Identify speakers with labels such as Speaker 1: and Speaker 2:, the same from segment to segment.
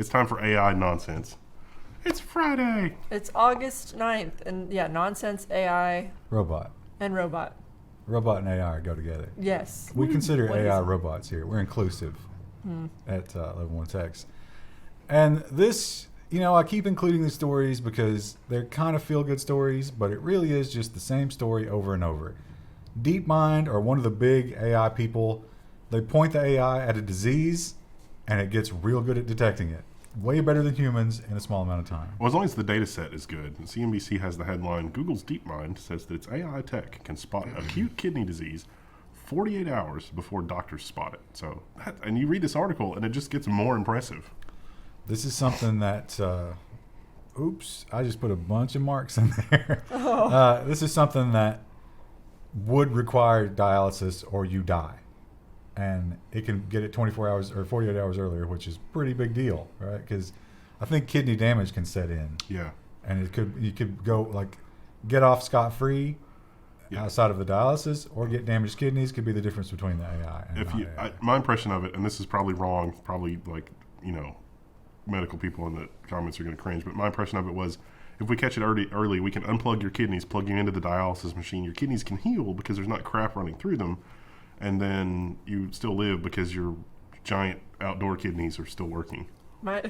Speaker 1: It's time for AI nonsense. It's Friday.
Speaker 2: It's August 9th, and nonsense, AI,
Speaker 3: Robot.
Speaker 2: and robot.
Speaker 3: Robot and AI go together.
Speaker 2: Yes.
Speaker 3: We consider
Speaker 2: What
Speaker 3: AI
Speaker 2: is it?
Speaker 3: robots here. We're inclusive at Level1 Techs. And this, I keep including these stories because they're kind of feel-good stories, but it really is just the same story over and over. DeepMind, or one of the big AI people, they point the AI at a disease, and it gets real good at detecting it. Way better than humans in a small amount of time.
Speaker 1: Well, as long as the data set is good. CNBC has the headline, Google's DeepMind says that its AI tech can spot acute kidney disease 48 hours before doctors spot it. So, and you read this article, and it just gets more impressive.
Speaker 3: This is something that, oops, I just put a bunch of marks in there. Oh. This is something that would require dialysis or you die. And it can get it 24 hours or 48 hours earlier, which is a pretty big deal, right? Because I think kidney damage can set in.
Speaker 1: Yeah.
Speaker 3: And you could go get off scot-free outside of the dialysis, or get damaged kidneys. Could be the difference between the AI and AI.
Speaker 1: My impression of it, and this is probably wrong, probably medical people in the comments are going to cringe, but my impression of it was, if we catch it early, we can unplug your kidneys, plug you into the dialysis machine. Your kidneys can heal because there's not crap running through them. And then you still live because your giant outdoor kidneys are still working.
Speaker 2: My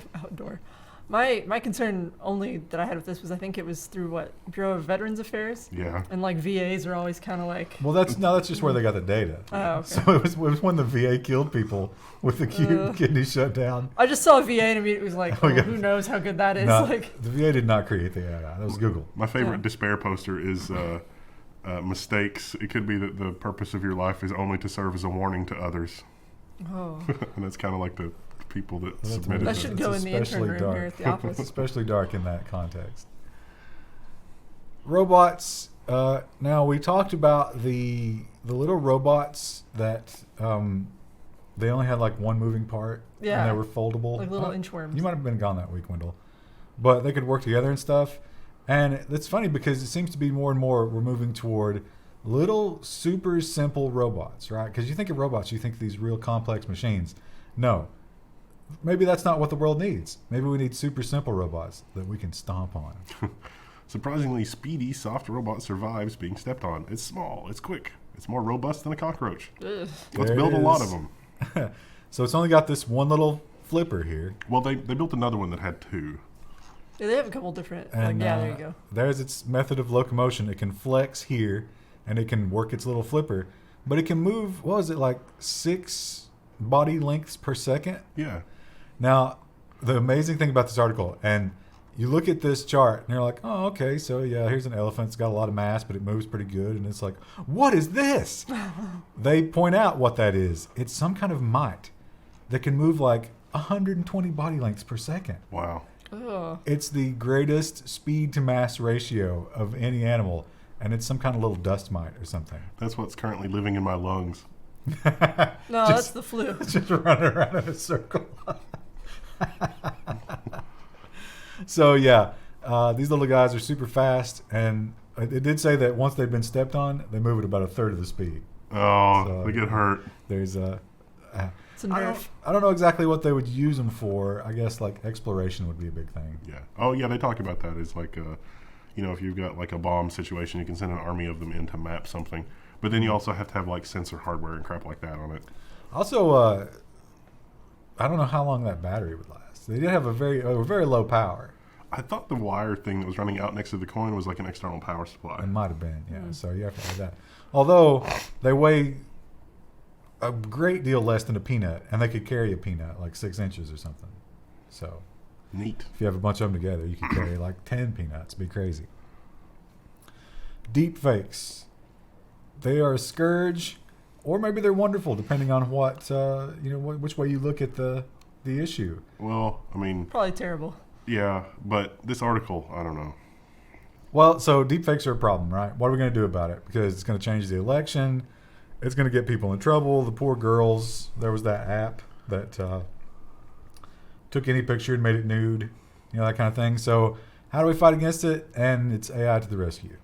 Speaker 2: concern only that I had with this was I think it was through Bureau of Veterans Affairs.
Speaker 1: Yeah.
Speaker 2: And VAs are always kind of like.
Speaker 3: Well, that's just where they got the data.
Speaker 2: Oh, okay.
Speaker 3: So it was when the VA killed people with acute kidney shutdown.
Speaker 2: I just saw a VA and immediately was like, who knows how good that is?
Speaker 3: The VA did not create the AI. That was Google.
Speaker 1: My favorite despair poster is. Mistakes. It could be that the purpose of your life is only to serve as a warning to others.
Speaker 2: Oh.
Speaker 1: And that's kind of like the people that submitted
Speaker 2: that. Should go in the intern room here at the office.
Speaker 3: It's especially dark in that context. Robots. Now, we talked about the little robots that they only had one moving part.
Speaker 2: Yeah.
Speaker 3: And they were foldable.
Speaker 2: Like little inchworms.
Speaker 3: You might have been gone that week, Wendell. But they could work together and stuff. And it's funny because it seems to be more and more we're moving toward little super simple robots, right? Because you think of robots, you think of these real complex machines. No. Maybe that's not what the world needs. Maybe we need super simple robots that we can stomp on.
Speaker 1: Surprisingly, Speedy, soft robot, survives being stepped on. It's small. It's quick. It's more robust than a cockroach.
Speaker 2: Ugh.
Speaker 1: Let's build a lot of them.
Speaker 3: So it's only got this one little flipper here.
Speaker 1: Well, they built another one that had two.
Speaker 2: Yeah, they have a couple different.
Speaker 3: And,
Speaker 2: there you go.
Speaker 3: There's its method of locomotion. It can flex here, and it can work its little flipper. But it can move, 6 body lengths per second?
Speaker 1: Yeah.
Speaker 3: Now, the amazing thing about this article, and you look at this chart, and you're like, oh, okay, so yeah, here's an elephant. It's got a lot of mass, but it moves pretty good. And it's like, what is this? They point out what that is. It's some kind of mite that can move 120 body lengths per second.
Speaker 1: Wow.
Speaker 2: Ugh.
Speaker 3: It's the greatest speed to mass ratio of any animal, and it's some kind of little dust mite or something.
Speaker 1: That's what's currently living in my lungs.
Speaker 2: No, that's the flu.
Speaker 3: Just running around in a circle. So yeah, these little guys are super fast, and it did say that once they've been stepped on, they move at about a third of the speed.
Speaker 1: Oh,
Speaker 3: So
Speaker 1: they get hurt.
Speaker 3: There's
Speaker 2: It's a nerf.
Speaker 3: I don't know exactly what they would use them for. I guess exploration would be a big thing.
Speaker 1: Yeah. Oh, yeah. They talk about that. It's if you've got a bomb situation, you can send an army of them in to map something. But then you also have to have sensor hardware and crap like that on it.
Speaker 3: Also, I don't know how long that battery would last. They did have a very low power.
Speaker 1: I thought the wire thing that was running out next to the coin was an external power supply.
Speaker 3: It might have been, yeah. So you have to have that. Although they weigh a great deal less than a peanut, and they could carry a peanut 6 inches or something. So
Speaker 1: Neat.
Speaker 3: if you have a bunch of them together, you could carry 10 peanuts. It'd be crazy. Deepfakes. They are a scourge, or maybe they're wonderful, depending on which way you look at the issue.
Speaker 1: Well, I mean,
Speaker 2: Probably terrible.
Speaker 1: yeah, but this article, I don't know.
Speaker 3: Well, so deepfakes are a problem, right? What are we going to do about it? Because it's going to change the election. It's going to get people in trouble. The poor girls. There was that app that took any picture and made it nude, that kind of thing. So how do we fight against it? And it's AI to the rescue.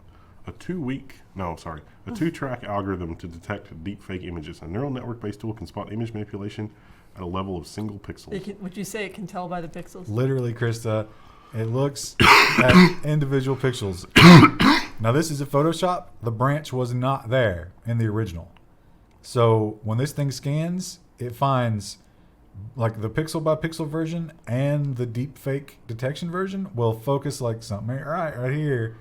Speaker 1: A 2-week No, sorry. A 2-track algorithm to detect deepfake images. A neural network-based tool can spot image manipulation at a level of single pixels.
Speaker 2: Would you say it can tell by the pixels?
Speaker 3: Literally, Krista, it looks at individual pixels. Now, this is a Photoshop. The branch was not there in the original. So when this thing scans, it finds like the pixel by pixel version and the deepfake detection version will focus like something right here,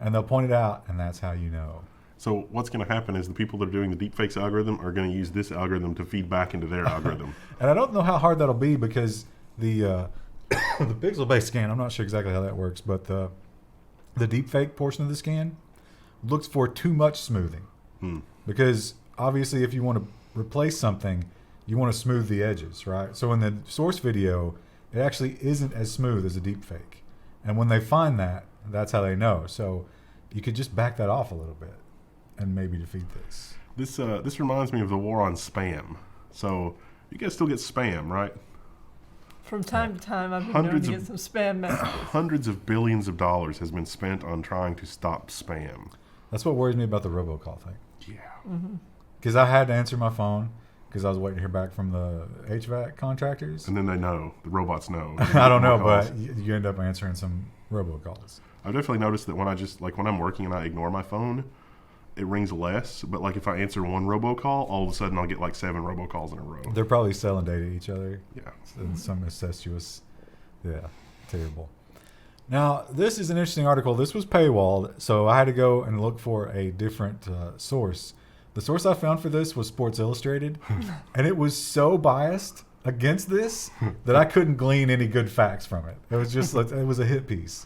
Speaker 3: and they'll point it out, and that's how you know.
Speaker 1: So what's going to happen is the people that are doing the deepfakes algorithm are going to use this algorithm to feed back into their algorithm.
Speaker 3: And I don't know how hard that'll be because the the pixel-based scan, I'm not sure exactly how that works, but the deepfake portion of the scan looks for too much smoothing. Because obviously if you want to replace something, you want to smooth the edges, right? So in the source video, it actually isn't as smooth as a deepfake. And when they find that, that's how they know. So you could just back that off a little bit and maybe defeat this.
Speaker 1: This reminds me of the war on spam. So you guys still get spam, right?
Speaker 2: From time to time, I've been known to get some spam messages.
Speaker 1: Hundreds of billions of dollars has been spent on trying to stop spam.
Speaker 3: That's what worries me about the robocall thing.
Speaker 1: Yeah.
Speaker 3: Because I had to answer my phone because I was waiting to hear back from the HVAC contractors.
Speaker 1: And then they know. The robots know.
Speaker 3: I don't know, but you end up answering some robocalls.
Speaker 1: I've definitely noticed that when when I'm working and I ignore my phone, it rings less. But like if I answer one robocall, all of a sudden I'll get like 7 robocalls in a row.
Speaker 3: They're probably selling data to each other.
Speaker 1: Yeah.
Speaker 3: And some incestuous. Yeah, terrible. Now, this is an interesting article. This was paywalled, so I had to go and look for a different source. The source I found for this was Sports Illustrated, and it was so biased against this that I couldn't glean any good facts from it. It was just like, it was a hit piece.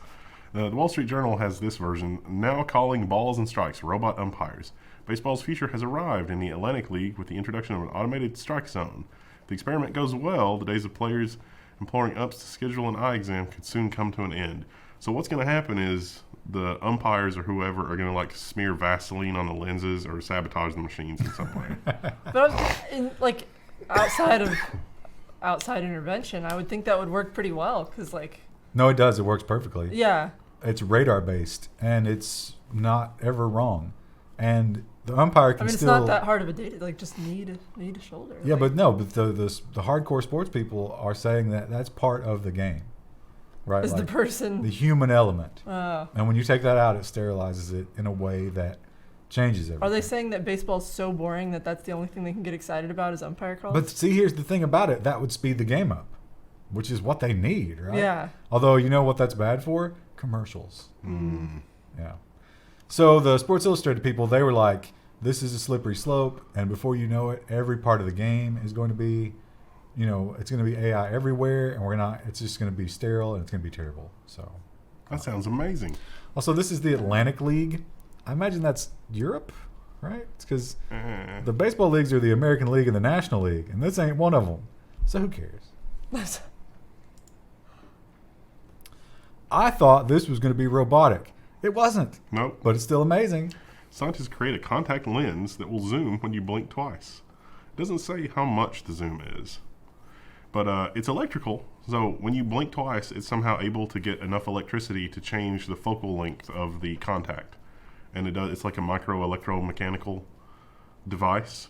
Speaker 1: The Wall Street Journal has this version, now calling balls and strikes robot umpires. Baseball's future has arrived in the Atlantic League with the introduction of an automated strike zone. If the experiment goes well, the days of players imploring umps to schedule an eye exam could soon come to an end. So what's going to happen is the umpires or whoever are going to like smear Vaseline on the lenses or sabotage the machines in some way.
Speaker 2: But outside intervention, I would think that would work pretty well because
Speaker 3: No, it does. It works perfectly.
Speaker 2: yeah.
Speaker 3: It's radar based, and it's not ever wrong. And the umpire can
Speaker 2: it's
Speaker 3: still.
Speaker 2: not that hard of a data. Just need a shoulder.
Speaker 3: Yeah, but no, but the hardcore sports people are saying that that's part of the game, right?
Speaker 2: Is the person
Speaker 3: the human element,
Speaker 2: Oh.
Speaker 3: and when you take that out, it sterilizes it in a way that changes everything.
Speaker 2: Are they saying that baseball's so boring that that's the only thing they can get excited about is umpire calls?
Speaker 3: But see, here's the thing about it: that would speed the game up, which is what they need, right?
Speaker 2: Yeah.
Speaker 3: Although you know what that's bad for? Commercials. Yeah. So the Sports Illustrated people, they were like, this is a slippery slope, and before you know it, every part of the game is going to be, it's going to be AI everywhere, and it's just going to be sterile, and it's going to be terrible. So
Speaker 1: That sounds amazing.
Speaker 3: also, this is the Atlantic League. I imagine that's Europe, right? It's because the baseball leagues are the American League and the National League, and this ain't one of them. So who cares? I thought this was going to be robotic. It wasn't.
Speaker 1: Nope.
Speaker 3: But it's still amazing.
Speaker 1: Scientists create a contact lens that will zoom when you blink twice. It doesn't say how much the zoom is. But it's electrical, so when you blink twice, it's somehow able to get enough electricity to change the focal length of the contact. And it's like a micro electromechanical device.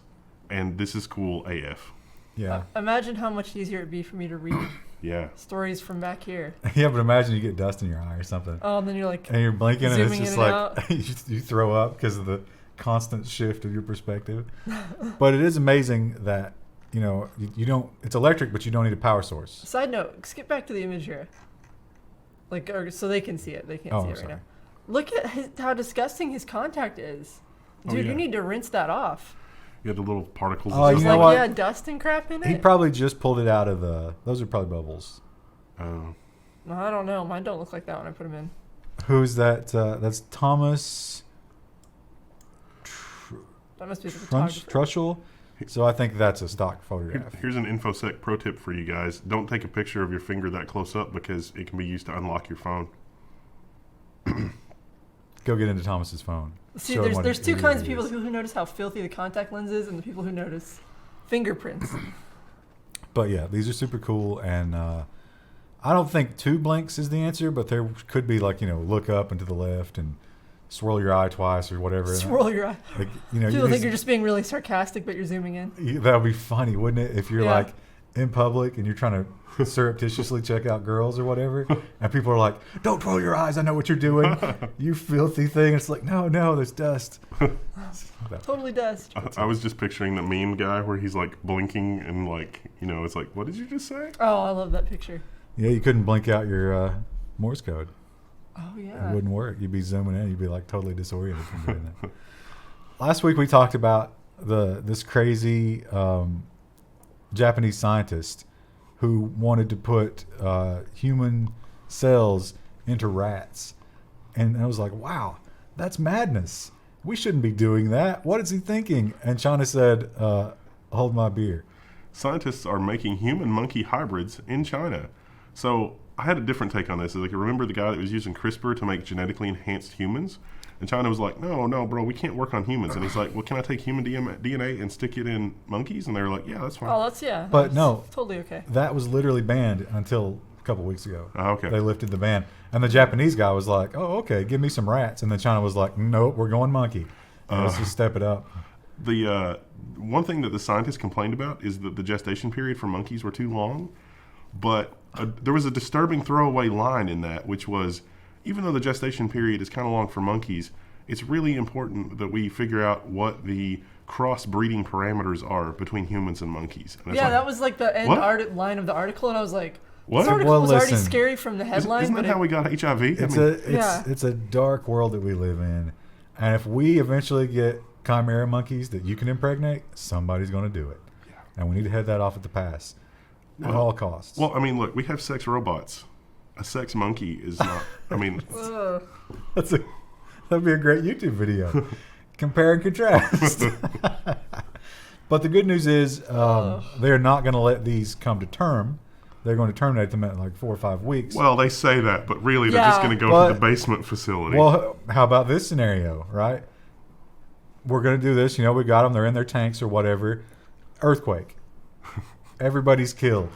Speaker 1: And this is cool AF.
Speaker 3: Yeah.
Speaker 2: Imagine how much easier it'd be for me to read
Speaker 1: Yeah.
Speaker 2: stories from back here.
Speaker 3: Yeah, but imagine you get dust in your eye or something.
Speaker 2: Oh, and then you're like,
Speaker 3: And you're blinking, and it's
Speaker 2: zooming
Speaker 3: just
Speaker 2: in and
Speaker 3: like you throw up because of the constant shift of your perspective. But it is amazing that, you don't, it's electric, but you don't need a power source.
Speaker 2: side note, skip back to the image here. So they can see it. They can't see it right
Speaker 3: sorry.
Speaker 2: now. Look at how disgusting his contact is. Dude,
Speaker 1: yeah.
Speaker 2: you need to rinse that off.
Speaker 1: You have the little particles.
Speaker 3: Oh,
Speaker 2: It's
Speaker 3: you know
Speaker 2: like,
Speaker 3: what?
Speaker 2: yeah, dust and crap in it.
Speaker 3: He probably just pulled it out of those are probably bubbles.
Speaker 2: No, I don't know. Mine don't look like that when I put them in.
Speaker 3: Who's that? That's Thomas
Speaker 2: That must be the photographer.
Speaker 3: Trushell. So I think that's a stock photograph.
Speaker 1: Here's an InfoSec pro tip for you guys. Don't take a picture of your finger that close up because it can be used to unlock your phone.
Speaker 3: Go get into Thomas's phone.
Speaker 2: See,
Speaker 3: Show him what
Speaker 2: there's
Speaker 3: it
Speaker 2: two
Speaker 3: really
Speaker 2: kinds of people
Speaker 3: is.
Speaker 2: who notice how filthy the contact lens is and the people who notice fingerprints.
Speaker 3: But yeah, these are super cool, and I don't think 2 blinks is the answer, but there could be look up and to the left and swirl your eye twice or whatever.
Speaker 2: Swirl your eye.
Speaker 3: Like, you know,
Speaker 2: People think you're just being really sarcastic, but you're zooming in.
Speaker 3: that would be funny, wouldn't it? If you're like in public and you're trying to surreptitiously check out girls or whatever, and people are like, "Don't roll your eyes. I know what you're doing. You filthy thing." It's like, no, there's dust.
Speaker 2: Totally dust.
Speaker 1: I was just picturing the meme guy where he's like blinking and like, you know, it's like, what did you just say?
Speaker 2: Oh, I love that picture.
Speaker 3: Yeah, you couldn't blink out your Morse code.
Speaker 2: Oh yeah.
Speaker 3: It wouldn't work. You'd be zooming in. You'd be like totally disoriented from doing that. Last week we talked about this crazy Japanese scientist who wanted to put human cells into rats. And I was like, wow, that's madness. We shouldn't be doing that. What is he thinking? And China said, hold my beer.
Speaker 1: Scientists are making human-monkey hybrids in China. So I had a different take on this. Like, remember the guy that was using CRISPR to make genetically enhanced humans? And China was like, no, bro, we can't work on humans. And he's like, well, can I take human DNA and stick it in monkeys? And they were like, yeah, that's fine.
Speaker 2: Oh, that's
Speaker 3: But no,
Speaker 2: totally okay.
Speaker 3: That was literally banned until a couple weeks ago.
Speaker 1: Oh, okay.
Speaker 3: They lifted the ban. And the Japanese guy was like, oh, okay, give me some rats. And then China was like, nope, we're going monkey. Let's just step it up.
Speaker 1: The one thing that the scientists complained about is that the gestation period for monkeys were too long. But there was a disturbing throwaway line in that, which was, even though the gestation period is kind of long for monkeys, it's really important that we figure out what the cross-breeding parameters are between humans and monkeys. And
Speaker 2: that was like the end line of the article, and I was like,
Speaker 1: what?
Speaker 2: This article was already
Speaker 3: listen,
Speaker 2: scary from the headline.
Speaker 1: Isn't that how we got HIV?
Speaker 3: It's a dark world that we live in. And if we eventually get chimera monkeys that you can impregnate, somebody's going to do it.
Speaker 1: Yeah.
Speaker 3: And we need to head that off at the pass at all costs.
Speaker 1: Well, I mean, look, we have sex robots. A sex monkey is not, I mean...
Speaker 3: That'd be a great YouTube video. Compare and contrast. But the good news is they're not going to let these come to term. They're going to terminate them at like 4 or 5 weeks.
Speaker 1: Well, they say that, but really they're just going to go to the basement facility.
Speaker 3: Well, how about this scenario, right? We're going to do this. You know, we got them. They're in their tanks or whatever. Earthquake. Everybody's killed.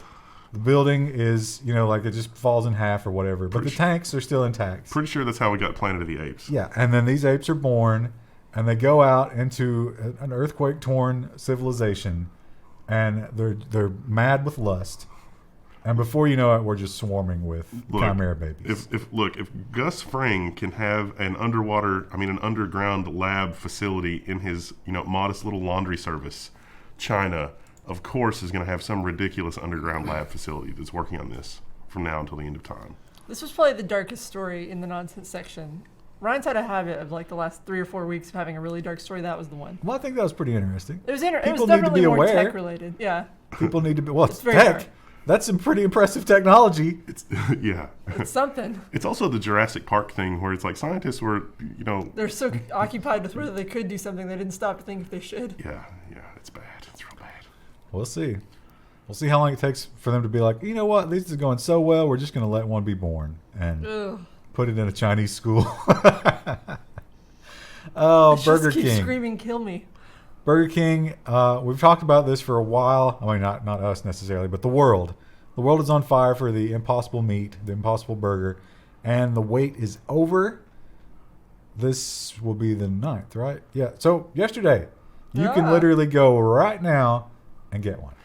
Speaker 3: The building is, you know, like it just falls in half or whatever. But the tanks are still intact.
Speaker 1: Pretty sure that's how we got Planet of the Apes.
Speaker 3: Yeah, and then these apes are born, and they go out into an earthquake-torn civilization, and they're mad with lust. And before you know it, we're just swarming with chimera babies.
Speaker 1: If Gus Fring can have an underground lab facility in his, you know, modest little laundry service, China, of course, is going to have some ridiculous underground lab facility that's working on this from now until the end of time.
Speaker 2: This was probably the darkest story in the nonsense section. Ryan's had a habit of like the last 3 or 4 weeks of having a really dark story. That was the one.
Speaker 3: Well, I think that was pretty interesting.
Speaker 2: It was definitely
Speaker 3: need to be
Speaker 2: more
Speaker 3: aware.
Speaker 2: tech related. Yeah.
Speaker 3: People need to be. Well,
Speaker 2: It's very
Speaker 3: tech.
Speaker 2: dark.
Speaker 3: That's some pretty impressive technology.
Speaker 1: It's yeah.
Speaker 2: It's something.
Speaker 1: It's also the Jurassic Park thing where it's like scientists were, you know,
Speaker 2: They're so occupied with whether they could do something they didn't stop to think if they should.
Speaker 1: yeah, it's bad. It's real bad.
Speaker 3: We'll see. We'll see how long it takes for them to be like, you know what, this is going so well, we're just going to let one be born and put it in a Chinese school. Burger
Speaker 2: Keep
Speaker 3: King.
Speaker 2: screaming, kill me.
Speaker 3: Burger King, we've talked about this for a while. I mean, not us necessarily, but the world. The world is on fire for the Impossible meat, the Impossible Burger, and the wait is over. This will be the 9th, right? Yeah. So yesterday, you can literally go right now and get one.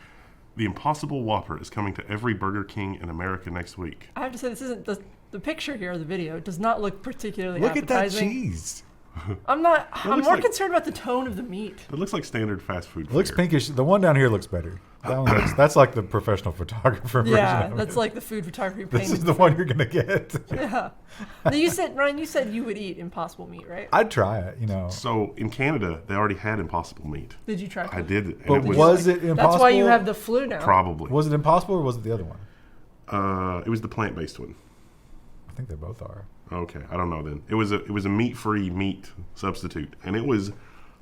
Speaker 1: The Impossible Whopper is coming to every Burger King in America next week.
Speaker 2: I have to say, this isn't the picture here of the video. It does not look particularly
Speaker 3: Look at that
Speaker 2: appetizing.
Speaker 3: cheese.
Speaker 2: I'm more concerned about the tone of the meat.
Speaker 1: It looks like standard fast food.
Speaker 3: It looks
Speaker 1: fare.
Speaker 3: pinkish. The one down here looks better. That one that's like the professional photographer version.
Speaker 2: Yeah,
Speaker 3: of
Speaker 2: that's
Speaker 3: it.
Speaker 2: like the food photography
Speaker 3: This
Speaker 2: painting.
Speaker 3: is the one you're gonna get.
Speaker 2: Yeah. Now you said, Ryan, you said you would eat Impossible meat, right?
Speaker 3: I'd try it. You know.
Speaker 1: So in Canada, they already had Impossible meat.
Speaker 2: Did you try?
Speaker 1: I did, and
Speaker 3: But
Speaker 1: it
Speaker 3: was it impossible?
Speaker 2: That's why you have the flu now.
Speaker 1: probably.
Speaker 3: Was it impossible or was it the other one?
Speaker 1: It was the plant-based one.
Speaker 3: I think they both are.
Speaker 1: Okay, I don't know then. It was a meat-free meat substitute, and it was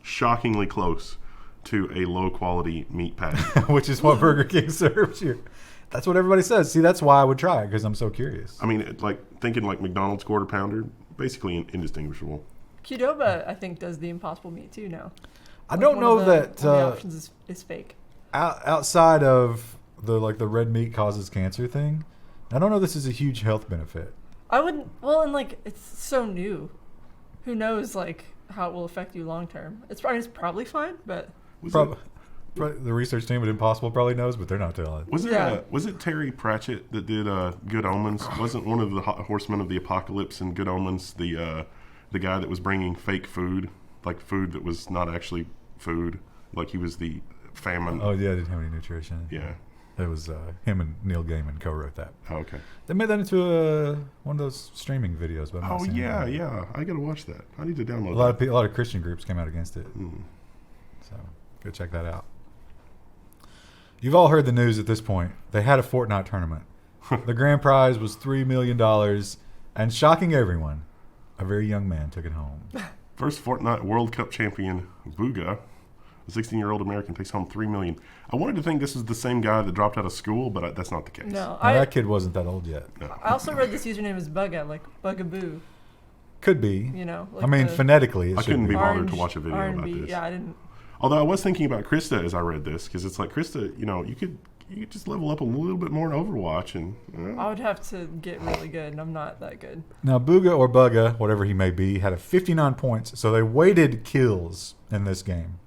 Speaker 1: shockingly close to a low-quality meat patty.
Speaker 3: Which is what Burger King serves you. That's what everybody says. See, that's why I would try it, because I'm so curious.
Speaker 1: I mean, thinking like McDonald's Quarter Pounder, basically indistinguishable.
Speaker 2: Qdoba, I think, does the Impossible meat too now.
Speaker 3: I don't know that
Speaker 2: one of the options is fake.
Speaker 3: Outside of the red meat causes cancer thing, I don't know this is a huge health benefit.
Speaker 2: I wouldn't. Well, and it's so new. who knows, like, how it will affect you long term. It's probably fine, but
Speaker 3: Probably the research team at Impossible probably knows, but they're not telling.
Speaker 1: Was it Terry Pratchett that did Good Omens? Wasn't one of the horsemen of the apocalypse in Good Omens the guy that was bringing fake food, like food that was not actually food, like he was the famine?
Speaker 3: Oh yeah, it didn't have any nutrition.
Speaker 1: Yeah.
Speaker 3: It was him and Neil Gaiman co-wrote that.
Speaker 1: Oh, okay.
Speaker 3: They made that into one of those streaming videos. But
Speaker 1: Oh yeah, yeah. I gotta watch that. I need to download.
Speaker 3: A lot of Christian groups came out against it. So go check that out. You've all heard the news at this point. They had a Fortnite tournament. The grand prize was $3 million, and shocking everyone, a very young man took it home.
Speaker 1: First Fortnite World Cup champion, Bugha, a 16-year-old American, takes home $3 million. I wanted to think this was the same guy that dropped out of school, but that's not the case.
Speaker 2: no.
Speaker 3: That kid wasn't that old yet.
Speaker 1: No.
Speaker 2: I also read this username is Bugha, like Bugaboo.
Speaker 3: Could be.
Speaker 2: You know. Like
Speaker 3: I mean, phonetically, it
Speaker 1: I
Speaker 3: should
Speaker 1: couldn't be
Speaker 3: be.
Speaker 1: bothered to watch a video
Speaker 2: R&B.
Speaker 1: about this.
Speaker 2: Yeah, I didn't.
Speaker 1: Although I was thinking about Krista as I read this, because it's like, Krista, you could just level up a little bit more in Overwatch, and
Speaker 2: I would have to get really good, and I'm not that good.
Speaker 3: Now, Bugha or Bugha, whatever he may be, had a 59 points, so they weighted kills in this game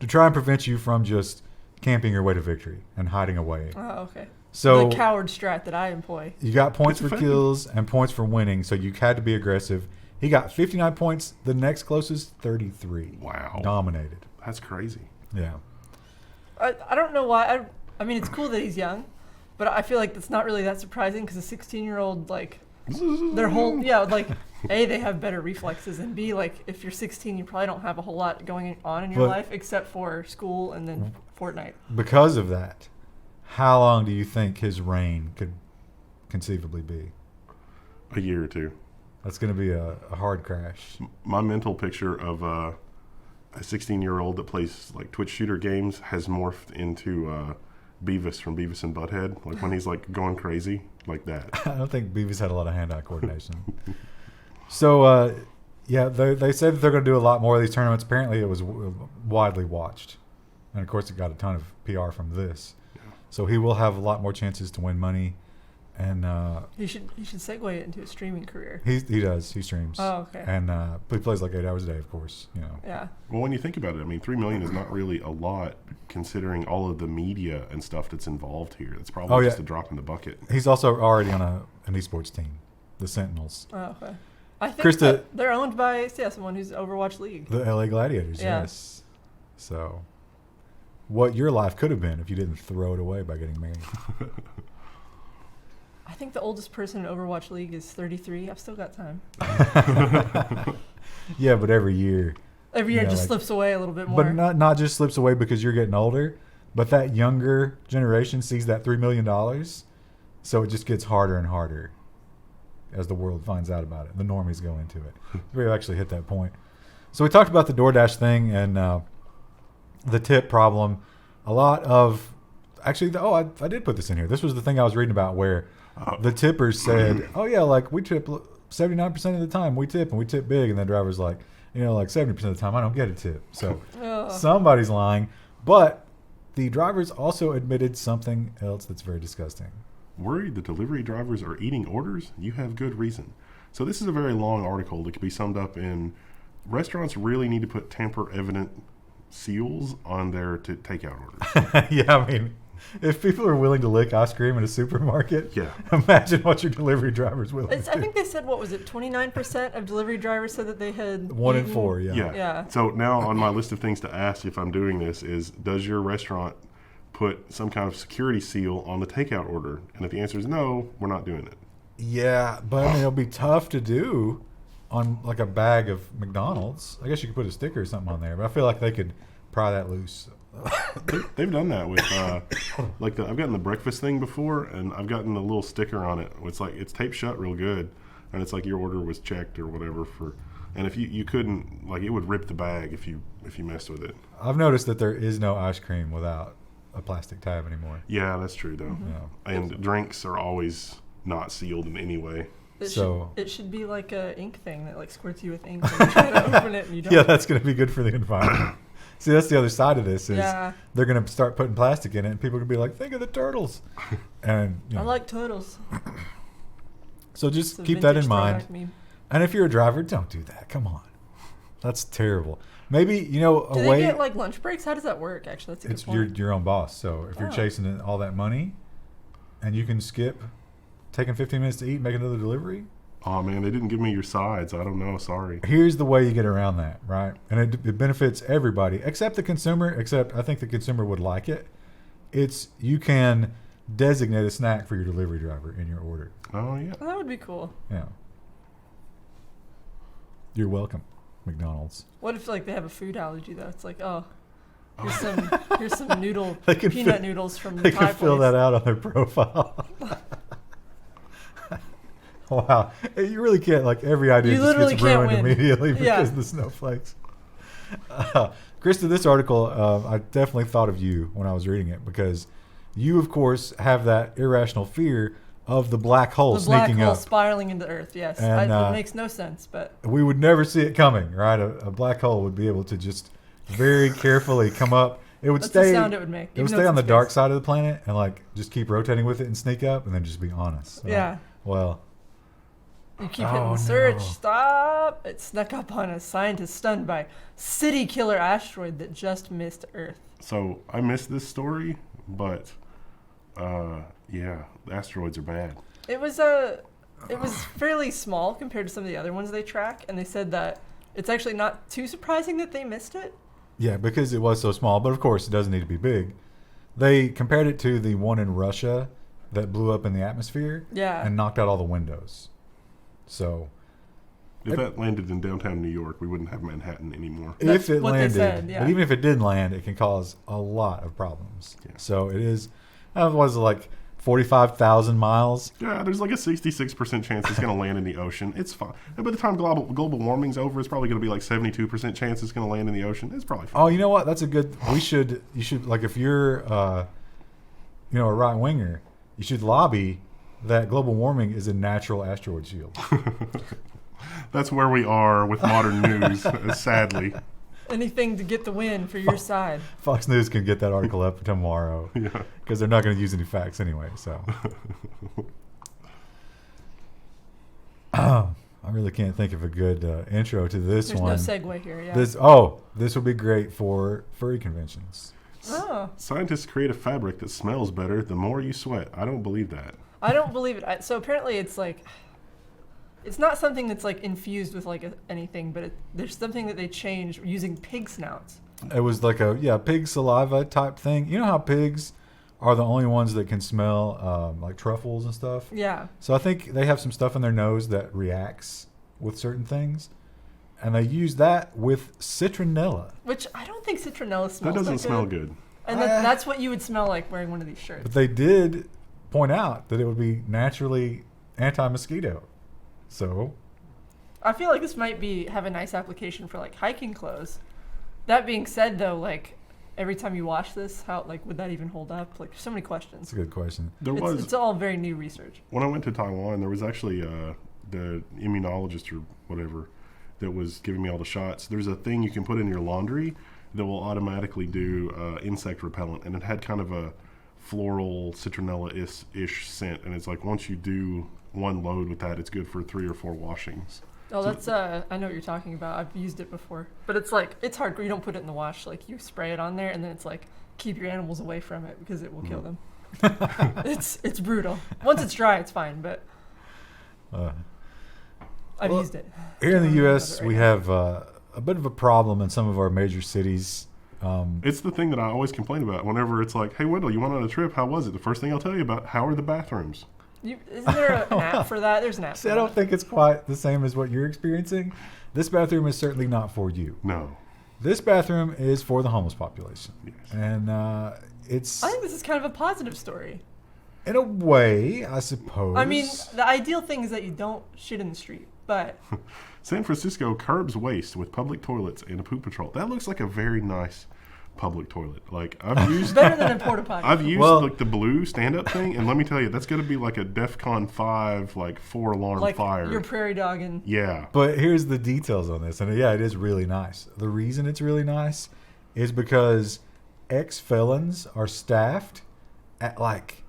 Speaker 3: to try and prevent you from just camping your way to victory and hiding away.
Speaker 2: Oh, okay.
Speaker 3: So
Speaker 2: the coward strat that I employ.
Speaker 3: you got points
Speaker 1: It's
Speaker 3: for
Speaker 1: effective.
Speaker 3: kills and points for winning, so you had to be aggressive. He got 59 points. The next closest, 33.
Speaker 1: Wow.
Speaker 3: Dominated.
Speaker 1: That's crazy.
Speaker 3: Yeah.
Speaker 2: I don't know why. I mean, it's cool that he's young, but I feel like that's not really that surprising because a 16-year-old, like, their whole, like, A, they have better reflexes, and B, like, if you're 16, you probably don't have a whole lot going on in your
Speaker 3: But-
Speaker 2: life except for school and then Fortnite.
Speaker 3: Because of that, how long do you think his reign could conceivably be?
Speaker 1: A year or two.
Speaker 3: That's going to be a hard crash.
Speaker 1: My mental picture of a 16-year-old that plays like Twitch shooter games has morphed into Beavis from Beavis and Butthead, like when he's like going crazy like that.
Speaker 3: I don't think Beavis had a lot of hand-eye coordination. So, yeah, they said that they're going to do a lot more of these tournaments. Apparently, it was widely watched. And, of course, it got a ton of PR from this.
Speaker 1: Yeah.
Speaker 3: So he will have a lot more chances to win money. And
Speaker 2: He should segue it into a streaming career.
Speaker 3: he does. He streams.
Speaker 2: Oh, okay.
Speaker 3: And he plays like 8 hours a day, of course. You know.
Speaker 2: Yeah.
Speaker 1: Well, when you think about it, I mean, $3 million is not really a lot considering all of the media and stuff that's involved here. It's probably just a drop in the bucket.
Speaker 3: He's also already on an esports team, the Sentinels,
Speaker 2: Oh, okay. I think
Speaker 3: Krista-
Speaker 2: that they're owned by someone who's Overwatch League.
Speaker 3: the LA Gladiators.
Speaker 2: Yeah.
Speaker 3: Yes. So, what your life could have been if you didn't throw it away by getting married.
Speaker 2: I think the oldest person in Overwatch League is 33. I've still got time.
Speaker 3: Yeah, but every year.
Speaker 2: Every year
Speaker 3: Yeah,
Speaker 2: it just
Speaker 3: like-
Speaker 2: slips away a little bit more.
Speaker 3: But not just slips away because you're getting older, but that younger generation sees that $3 million, so it just gets harder and harder as the world finds out about it. The normies go into it. We've actually hit that point. So we talked about the DoorDash thing and the tip problem. A lot of actually, I did put this in here. This was the thing I was reading about where the tippers said, "Oh yeah, like we tip 79% of the time. We tip and we tip big," and the driver's like, like 70% of the time I don't get a tip. So
Speaker 2: Ugh.
Speaker 3: somebody's lying. But the drivers also admitted something else that's very disgusting.
Speaker 1: Worried the delivery drivers are eating orders? You have good reason. So this is a very long article that could be summed up in restaurants really need to put tamper-evident seals on their takeout orders.
Speaker 3: Yeah, I mean, if people are willing to lick ice cream in a supermarket,
Speaker 1: Yeah.
Speaker 3: imagine what your delivery driver's willing
Speaker 2: I
Speaker 3: to do.
Speaker 2: think they said, 29% of delivery drivers said that they had
Speaker 3: 1 in
Speaker 2: eaten-
Speaker 3: 4, yeah.
Speaker 2: Yeah.
Speaker 1: So now on my list of things to ask if I'm doing this is, does your restaurant put some kind of security seal on the takeout order? And if the answer is no, we're not doing it.
Speaker 3: Yeah, but I mean, it'll be tough to do on like a bag of McDonald's. I guess you could put a sticker or something on there, but I feel like they could pry that loose.
Speaker 1: They've done that with I've gotten the breakfast thing before, and I've gotten a little sticker on it. It's taped shut real good, and it's like your order was checked or whatever and if you couldn't, like, it would rip the bag if you messed with it.
Speaker 3: I've noticed that there is no ice cream without a plastic tab anymore.
Speaker 1: Yeah, that's true though.
Speaker 3: Yeah.
Speaker 1: And drinks are always not sealed in any way.
Speaker 2: It should be like a ink thing that like squirts you with ink and you try to open it and you don't.
Speaker 3: Yeah, that's going to be good for the environment. See, that's the other side of this is
Speaker 2: Yeah.
Speaker 3: they're going to start putting plastic in it, and people are going to be like, think of the turtles. And
Speaker 2: I like turtles.
Speaker 3: so
Speaker 2: It's
Speaker 3: just
Speaker 2: a
Speaker 3: keep that in
Speaker 2: vintage
Speaker 3: mind.
Speaker 2: throwback meme.
Speaker 3: And if you're a driver, don't do that. Come on. That's terrible. Maybe, you know,
Speaker 2: Do they get like lunch breaks? How does that work? Actually, that's a good point.
Speaker 3: It's your own boss. So if you're chasing all that money and you can skip taking 15 minutes to eat and make another delivery.
Speaker 1: Oh, man, they didn't give me your sides. I don't know. Sorry.
Speaker 3: Here's the way you get around that, right? And it benefits everybody except the consumer, except I think the consumer would like it. It's you can designate a snack for your delivery driver in your order.
Speaker 1: Oh, yeah.
Speaker 2: Well, that would be cool.
Speaker 3: Yeah. You're welcome, McDonald's.
Speaker 2: What if like they have a food allergy though? It's like, oh, here's some
Speaker 3: They
Speaker 2: peanut noodles from
Speaker 3: They
Speaker 2: Thai
Speaker 3: can fill
Speaker 2: place.
Speaker 3: that out on their profile. Wow. You really can't, like, every idea
Speaker 2: You
Speaker 3: just
Speaker 2: literally
Speaker 3: gets
Speaker 2: can't
Speaker 3: ruined
Speaker 2: win.
Speaker 3: immediately because
Speaker 2: Yeah.
Speaker 3: of the snowflakes. Krista, this article, I definitely thought of you when I was reading it because you, of course, have that irrational fear of the black hole
Speaker 2: The black
Speaker 3: sneaking
Speaker 2: hole
Speaker 3: up.
Speaker 2: spiraling into Earth. Yes,
Speaker 3: And,
Speaker 2: it makes no sense, but
Speaker 3: We would never see it coming, right? A black hole would be able to just very carefully come up. It would
Speaker 2: that's
Speaker 3: stay.
Speaker 2: the sound it would make.
Speaker 3: It would
Speaker 2: even though
Speaker 3: stay
Speaker 2: it's
Speaker 3: on
Speaker 2: in
Speaker 3: the dark
Speaker 2: space.
Speaker 3: side of the planet and like just keep rotating with it and sneak up and then just be on us.
Speaker 2: Yeah.
Speaker 3: Well,
Speaker 2: You keep
Speaker 3: Oh,
Speaker 2: hitting search.
Speaker 3: no.
Speaker 2: Stop! It snuck up on us. Scientists stunned by city killer asteroid that just missed Earth.
Speaker 1: So I missed this story, but yeah, the asteroids are bad.
Speaker 2: It was fairly small compared to some of the other ones they track, and they said that it's actually not too surprising that they missed it.
Speaker 3: yeah, because it was so small, but of course it doesn't need to be big. They compared it to the one in Russia that blew up in the atmosphere
Speaker 2: Yeah.
Speaker 3: and knocked out all the windows. So
Speaker 1: If that landed in downtown New York, we wouldn't have Manhattan anymore.
Speaker 2: That's
Speaker 3: if it
Speaker 2: what they
Speaker 3: landed,
Speaker 2: said, yeah.
Speaker 3: but even if it did land, it can cause a lot of problems.
Speaker 1: Yeah.
Speaker 3: So it is, was it like 45,000 miles?
Speaker 1: Yeah, there's like a 66% chance it's going to land in the ocean. It's fine. And by the time global warming's over, it's probably going to be like 72% chance it's going to land in the ocean. It's probably fine.
Speaker 3: Oh, you know what? That's a good. You should like if you're, a right winger, you should lobby that global warming is a natural asteroid shield.
Speaker 1: That's where we are with modern news, sadly.
Speaker 2: Anything to get the win for your side.
Speaker 3: Fox News can get that article up tomorrow
Speaker 1: Yeah.
Speaker 3: because they're not going to use any facts anyway. So I really can't think of a good intro to this
Speaker 2: There's
Speaker 3: one.
Speaker 2: no segue here. Yeah.
Speaker 3: This would be great for furry conventions.
Speaker 2: Oh,
Speaker 1: Scientists create a fabric that smells better the more you sweat. I don't believe that.
Speaker 2: I don't believe it. So apparently it's like, it's not something that's like infused with like anything, but there's something that they changed using pig snouts.
Speaker 3: It was like a pig saliva type thing. You know how pigs are the only ones that can smell like truffles and stuff?
Speaker 2: Yeah.
Speaker 3: So I think they have some stuff in their nose that reacts with certain things. And they use that with citronella.
Speaker 2: Which I don't think citronella smells
Speaker 1: That doesn't
Speaker 2: that
Speaker 1: smell good.
Speaker 2: And that's what you would smell like wearing one of these shirts.
Speaker 3: But they did point out that it would be naturally anti-mosquito. So
Speaker 2: I feel like this might have a nice application for like hiking clothes. That being said though, like every time you wash this, how like would that even hold up? Like there's so many questions.
Speaker 3: that's a good question.
Speaker 2: It's all very new research.
Speaker 1: When I went to Taiwan, there was actually the immunologist or whatever that was giving me all the shots. There's a thing you can put in your laundry that will automatically do insect repellent, and it had kind of a floral citronella-ish scent. And it's like once you do one load with that, it's good for 3 or 4 washings.
Speaker 2: Oh, that's I know what you're talking about. I've used it before, but it's like it's hard. You don't put it in the wash. Like you spray it on there, and then it's like keep your animals away from it because it will kill them. It's brutal. Once it's dry, it's fine, but I've used it.
Speaker 3: Here in the
Speaker 2: Can't remember
Speaker 3: U.S.,
Speaker 2: it right
Speaker 3: we
Speaker 2: now.
Speaker 3: have a bit of a problem in some of our major cities.
Speaker 1: It's the thing that I always complain about. Whenever it's like, hey, Wendell, you went on a trip. How was it? The first thing I'll tell you about, how are the bathrooms?
Speaker 2: Isn't there an app for that? There's an app.
Speaker 3: See,
Speaker 2: for
Speaker 3: I don't
Speaker 2: that.
Speaker 3: think it's quite the same as what you're experiencing. This bathroom is certainly not for you.
Speaker 1: No.
Speaker 3: This bathroom is for the homeless population.
Speaker 1: Yes.
Speaker 3: And it's,
Speaker 2: I think this is kind of a positive story.
Speaker 3: in a way, I suppose.
Speaker 2: I mean, the ideal thing is that you don't shit in the street, but
Speaker 1: San Francisco curbs waste with public toilets and a poop patrol. That looks like a very nice public toilet. Like I've used
Speaker 2: better than a porta potty.
Speaker 1: I've used
Speaker 3: Well-
Speaker 1: like the blue stand-up thing, and let me tell you, that's going to be like a DEFCON 5, like 4-alarm
Speaker 2: like
Speaker 1: fire.
Speaker 2: your prairie dog and
Speaker 1: Yeah.
Speaker 3: But here's the details on this. And yeah, it is really nice. The reason it's really nice is because ex-felons are staffed at like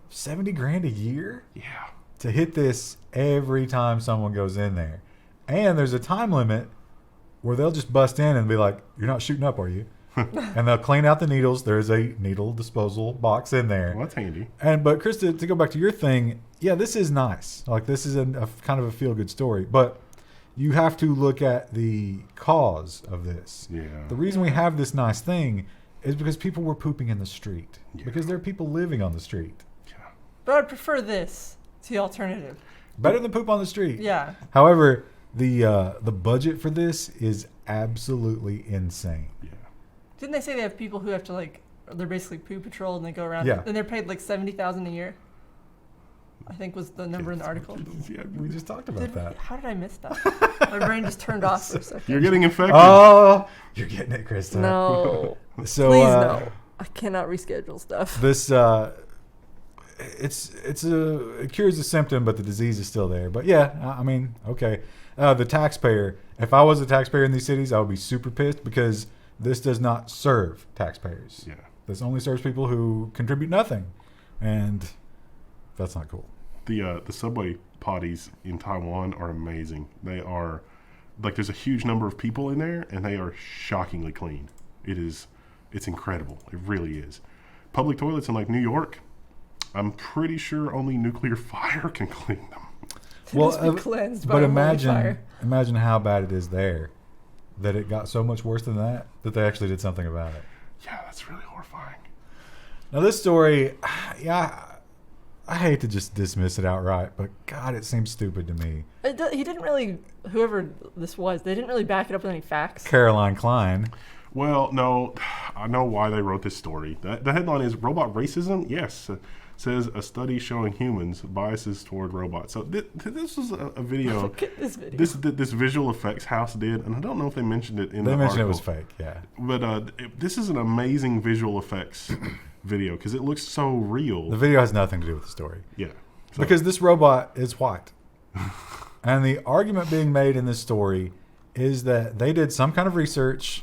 Speaker 3: 70 grand a year
Speaker 1: Yeah.
Speaker 3: to hit this every time someone goes in there. And there's a time limit where they'll just bust in and be like, "You're not shooting up, are you?" And they'll clean out the needles. There's a needle disposal box in there.
Speaker 1: Well, that's handy.
Speaker 3: But Chris, to go back to your thing, yeah, this is nice. Like, this is a kind of a feel-good story. But you have to look at the cause of this.
Speaker 1: Yeah.
Speaker 3: The reason we have this nice thing is because people were pooping in the street.
Speaker 1: Yeah.
Speaker 3: Because there are people living on the street.
Speaker 1: Yeah.
Speaker 2: But I'd prefer this to the alternative.
Speaker 3: Better than poop on the street.
Speaker 2: Yeah.
Speaker 3: However, the budget for this is absolutely insane.
Speaker 1: Yeah.
Speaker 2: Didn't they say they have people who have to like, they're basically poo patrol and they go around,
Speaker 3: Yeah.
Speaker 2: and they're paid like $70,000 a year? I think was the number in the article.
Speaker 1: Yeah.
Speaker 3: We just talked about that.
Speaker 2: How did I miss that? My brain just turned off for a second.
Speaker 1: You're getting infected.
Speaker 3: Oh, you're getting it, Krista.
Speaker 2: No.
Speaker 3: So,
Speaker 2: Please no. I cannot reschedule stuff.
Speaker 3: This it cures the symptom, but the disease is still there. But yeah, I mean, okay. The taxpayer. If I was a taxpayer in these cities, I would be super pissed because this does not serve taxpayers.
Speaker 1: Yeah.
Speaker 3: This only serves people who contribute nothing, and that's not cool.
Speaker 1: The subway potties in Taiwan are amazing. They are like there's a huge number of people in there, and they are shockingly clean. It's incredible. It really is. Public toilets in like New York, I'm pretty sure only nuclear fire can clean them.
Speaker 2: They must be cleansed by
Speaker 3: but
Speaker 2: a holy fire.
Speaker 3: imagine how bad it is there, that it got so much worse than that they actually did something about it.
Speaker 1: Yeah, that's really horrifying.
Speaker 3: Now this story, yeah, I hate to just dismiss it outright, but God, it seems stupid to me.
Speaker 2: He didn't really, whoever this was, they didn't really back it up with any facts.
Speaker 3: Caroline Klein.
Speaker 1: Well, no, I know why they wrote this story. The headline is Robot Racism? Yes. Says a study showing humans biases toward robots. So this was a video.
Speaker 2: Look at this video.
Speaker 1: This visual effects house did, and I don't know if they mentioned it in the
Speaker 3: They mentioned
Speaker 1: article.
Speaker 3: it was fake, yeah.
Speaker 1: But this is an amazing visual effects video because it looks so real.
Speaker 3: The video has nothing to do with the story.
Speaker 1: Yeah. So,
Speaker 3: Because this robot is white. And the argument being made in this story is that they did some kind of research,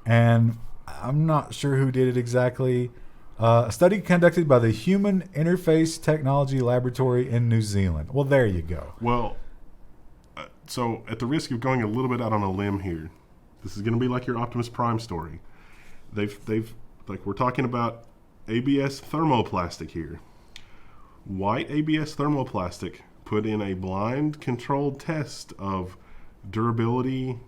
Speaker 3: and I'm not sure who did it exactly. A study conducted by the Human Interface Technology Laboratory in New Zealand. Well, there you go.
Speaker 1: well, so at the risk of going a little bit out on a limb here, this is going to be like your Optimus Prime story. They've like we're talking about ABS thermoplastic here. White ABS thermoplastic put in a blind controlled test of durability,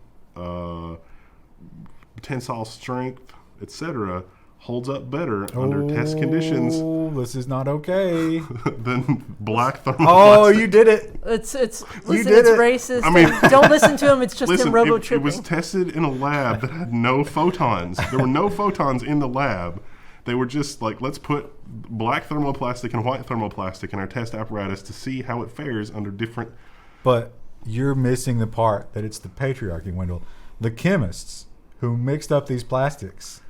Speaker 1: tensile strength, etc. holds up better under test conditions
Speaker 3: Oh, this is not okay.
Speaker 1: than black thermoplastic.
Speaker 3: Oh, you did it.
Speaker 2: Listen,
Speaker 3: did
Speaker 2: it's
Speaker 3: it.
Speaker 2: racist.
Speaker 1: I mean-
Speaker 2: Don't listen to him. It's just
Speaker 1: Listen,
Speaker 2: him robo
Speaker 1: it
Speaker 2: tripping.
Speaker 1: was tested in a lab that had no photons. There were no photons in the lab. They were just like, let's put black thermoplastic and white thermoplastic in our test apparatus to see how it fares under different.
Speaker 3: But you're missing the part that it's the patriarchy, Wendell. The chemists who mixed up these plastics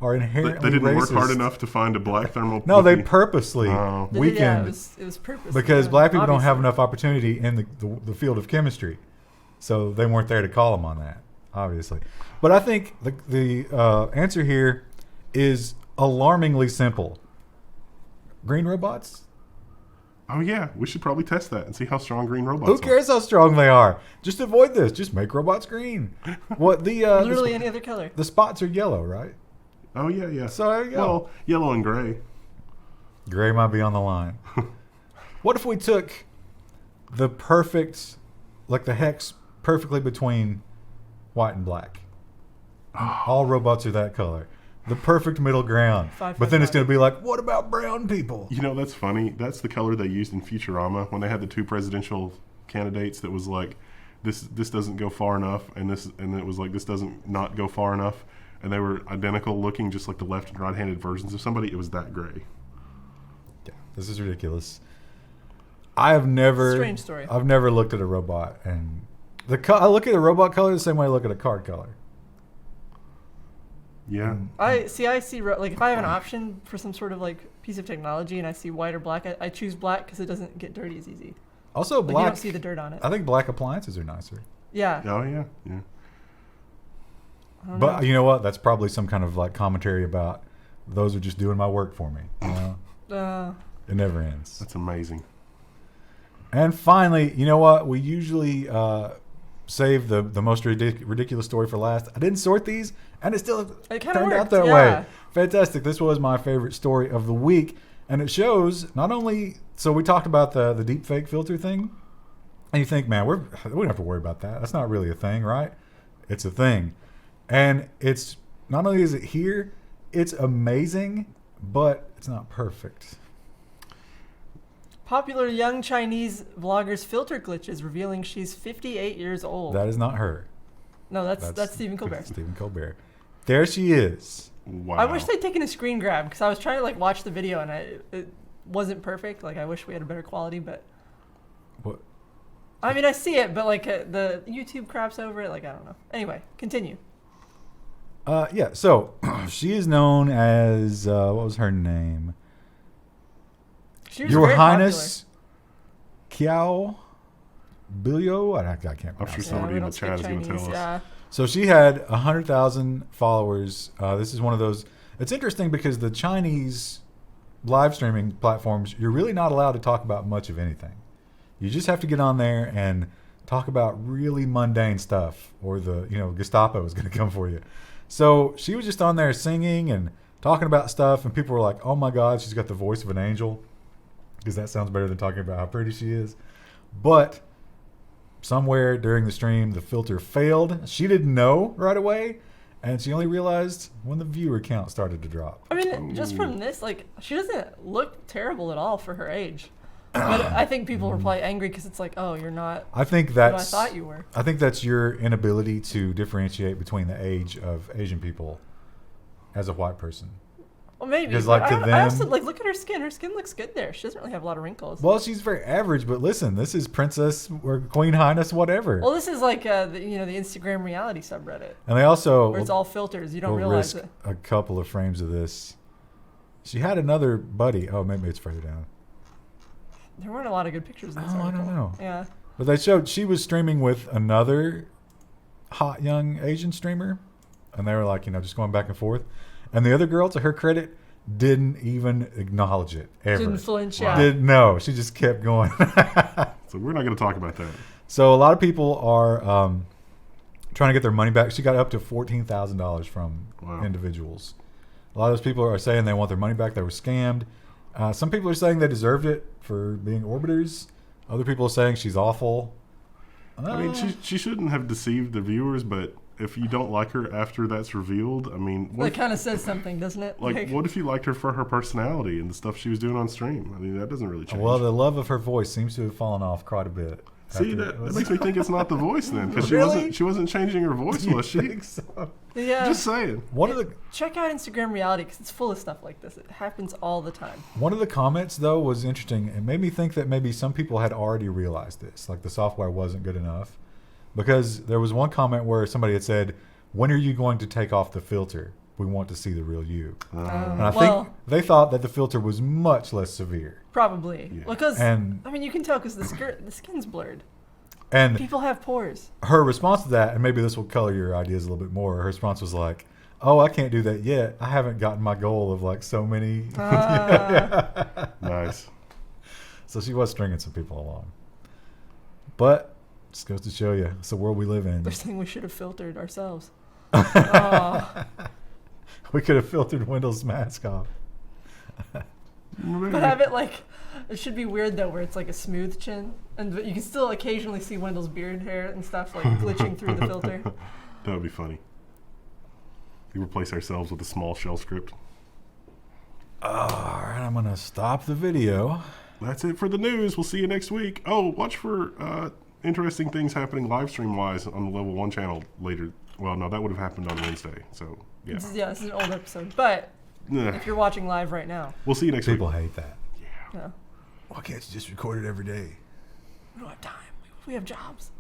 Speaker 3: are inherently
Speaker 1: They didn't
Speaker 3: racist.
Speaker 1: work hard enough to find a black thermoplastic.
Speaker 3: No, they purposely
Speaker 1: Oh.
Speaker 3: weakened
Speaker 2: Yeah, it was purpose.
Speaker 3: because black people don't have
Speaker 2: obviously.
Speaker 3: enough opportunity in the field of chemistry, so they weren't there to call them on that, obviously. But I think the answer here is alarmingly simple. Green robots?
Speaker 1: Oh yeah, we should probably test that and see how strong green robots
Speaker 3: Who cares how strong they are? Just avoid this. Just make robots green. What
Speaker 2: Literally any other color.
Speaker 3: the spots are yellow, right?
Speaker 1: are. Oh yeah, yeah.
Speaker 3: So there you go.
Speaker 1: Well, yellow and gray.
Speaker 3: Gray might be on the line. What if we took the perfect, like the hex perfectly between white and black? And all robots are that color. The perfect middle ground. But then it's going to be like, what about brown people?
Speaker 1: You know, that's funny. That's the color they used in Futurama when they had the two presidential candidates. That was like, this doesn't go far enough, and it was like, this doesn't not go far enough, and they were identical looking, just like the left and right-handed versions of somebody. It was that gray.
Speaker 3: Yeah, this is ridiculous. I've never
Speaker 2: Strange story.
Speaker 3: I've never looked at a robot and I look at a robot color the same way I look at a card color.
Speaker 1: Yeah.
Speaker 2: I see like if I have an option for some sort of like piece of technology and I see white or black, I choose black because it doesn't get dirty as easy.
Speaker 3: Also,
Speaker 2: Like
Speaker 3: black.
Speaker 2: you don't see the dirt on it.
Speaker 3: I think black appliances are nicer.
Speaker 2: Yeah.
Speaker 1: Oh yeah. Yeah.
Speaker 2: I don't
Speaker 3: But
Speaker 2: know.
Speaker 3: you know what? That's probably some kind of like commentary about those are just doing my work for me. You know? It never ends.
Speaker 1: That's amazing.
Speaker 3: And finally, you know what? We usually save the most ridiculous story for last. I didn't sort these, and it still
Speaker 2: It kinda
Speaker 3: turned out
Speaker 2: worked,
Speaker 3: that
Speaker 2: yeah.
Speaker 3: way. Fantastic. This was my favorite story of the week, and it shows not only. So we talked about the deepfake filter thing, and you think, man, we don't have to worry about that. That's not really a thing, right? It's a thing, and it's not only is it here, it's amazing, but it's not perfect.
Speaker 2: Popular young Chinese vlogger's filter glitches revealing she's 58 years old.
Speaker 3: That is not her.
Speaker 2: No, that's Stephen Colbert.
Speaker 3: Stephen Colbert. There she is.
Speaker 1: Wow.
Speaker 2: I wish they'd taken a screen grab because I was trying to like watch the video and it wasn't perfect. Like I wish we had a better quality, but
Speaker 3: What?
Speaker 2: I mean I see it, but like the YouTube craps over it. Like I don't know. Anyway, continue.
Speaker 3: Yeah. So she is known as what was her name?
Speaker 2: She was
Speaker 3: Your
Speaker 2: very
Speaker 3: Highness Kiao Bilio. I can't
Speaker 1: I'm
Speaker 3: pronounce
Speaker 1: sure
Speaker 3: it.
Speaker 1: somebody
Speaker 2: we
Speaker 1: in the
Speaker 2: don't speak
Speaker 1: chat is going to
Speaker 2: Chinese,
Speaker 1: tell us.
Speaker 2: yeah.
Speaker 3: So she had 100,000 followers. This is one of those. It's interesting because the Chinese live streaming platforms, you're really not allowed to talk about much of anything. You just have to get on there and talk about really mundane stuff, or the Gestapo is going to come for you. So she was just on there singing and talking about stuff, and people were like, "Oh my God, she's got the voice of an angel," because that sounds better than talking about how pretty she is. But somewhere during the stream, the filter failed. She didn't know right away, and she only realized when the viewer count started to drop.
Speaker 2: I mean, just from this, like, she doesn't look terrible at all for her age. But I think people were probably angry because it's like, oh, you're not
Speaker 3: I think
Speaker 2: what I
Speaker 3: that's.
Speaker 2: thought you were.
Speaker 3: I think that's your inability to differentiate between the age of Asian people as a white person.
Speaker 2: Well, maybe.
Speaker 3: Because,
Speaker 2: But
Speaker 3: like, to
Speaker 2: I also
Speaker 3: them-
Speaker 2: like look at her skin. Her skin looks good there. She doesn't really have a lot of wrinkles.
Speaker 3: Well, she's very average, but listen, this is Princess or Queen Highness, whatever.
Speaker 2: Well, this is like the Instagram reality subreddit
Speaker 3: And they also
Speaker 2: where it's all filters. You don't
Speaker 3: will
Speaker 2: realize
Speaker 3: risk
Speaker 2: it.
Speaker 3: a couple of frames of this. She had another buddy. Oh, maybe it's further down.
Speaker 2: There weren't a lot of good pictures in this
Speaker 3: Oh, I
Speaker 2: article.
Speaker 3: don't know.
Speaker 2: Yeah.
Speaker 3: But they showed she was streaming with another hot young Asian streamer, and they were like, just going back and forth. And the other girl, to her credit, didn't even acknowledge it ever.
Speaker 2: Didn't flinch.
Speaker 1: Wow.
Speaker 2: Yeah.
Speaker 3: Didn't know. She just kept going.
Speaker 1: So we're not going to talk about that.
Speaker 3: So a lot of people are trying to get their money back. She got up to $14,000 from
Speaker 1: Wow.
Speaker 3: individuals. A lot of those people are saying they want their money back. They were scammed. Some people are saying they deserved it for being orbiters. Other people are saying she's awful.
Speaker 1: I mean, she shouldn't have deceived the viewers, but if you don't like her after that's revealed, I mean,
Speaker 2: That kind of says something, doesn't it?
Speaker 1: like, what if you liked her for her personality and the stuff she was doing on stream? I mean, that doesn't really change.
Speaker 3: Well, the love of her voice seems to have fallen off quite a bit.
Speaker 1: See, that makes me think it's not the voice then, because
Speaker 3: Really?
Speaker 1: she wasn't changing her voice, was she?
Speaker 3: think so?
Speaker 2: Yeah.
Speaker 1: Just saying.
Speaker 3: One of the
Speaker 2: Check out Instagram reality because it's full of stuff like this. It happens all the time.
Speaker 3: comments though was interesting. It made me think that maybe some people had already realized this, like the software wasn't good enough, because there was one comment where somebody had said, "When are you going to take off the filter? We want to see the real you." And I
Speaker 2: Well-
Speaker 3: think they thought that the filter was much less severe.
Speaker 2: Probably.
Speaker 1: Yeah.
Speaker 2: Because,
Speaker 3: And-
Speaker 2: I mean, you can tell because the skin's blurred.
Speaker 3: And
Speaker 2: People have pores.
Speaker 3: her response to that, and maybe this will color your ideas a little bit more, her response was like, "Oh, I can't do that yet. I haven't gotten my goal of like so many."
Speaker 1: Nice.
Speaker 3: So she was stringing some people along. But just goes to show you, it's the world we live in.
Speaker 2: They're saying we should have filtered ourselves. Oh.
Speaker 3: We could have filtered Wendell's mask off.
Speaker 2: But have it like, it should be weird though, where it's like a smooth chin, and but you can still occasionally see Wendell's beard hair and stuff like glitching through the filter.
Speaker 1: That would be funny. We replace ourselves with a small shell script.
Speaker 3: All right, I'm going to stop the video.
Speaker 1: That's it for the news. We'll see you next week. Oh, watch for interesting things happening live stream wise on the Level 1 channel later. Well, no, that would have happened on Wednesday. So, yeah.
Speaker 2: This is an old episode. But if you're watching live right now,
Speaker 1: We'll see you next
Speaker 3: People
Speaker 1: week.
Speaker 3: hate that.
Speaker 2: yeah,
Speaker 3: Why can't you just record it every day?
Speaker 2: we don't have time. We have jobs.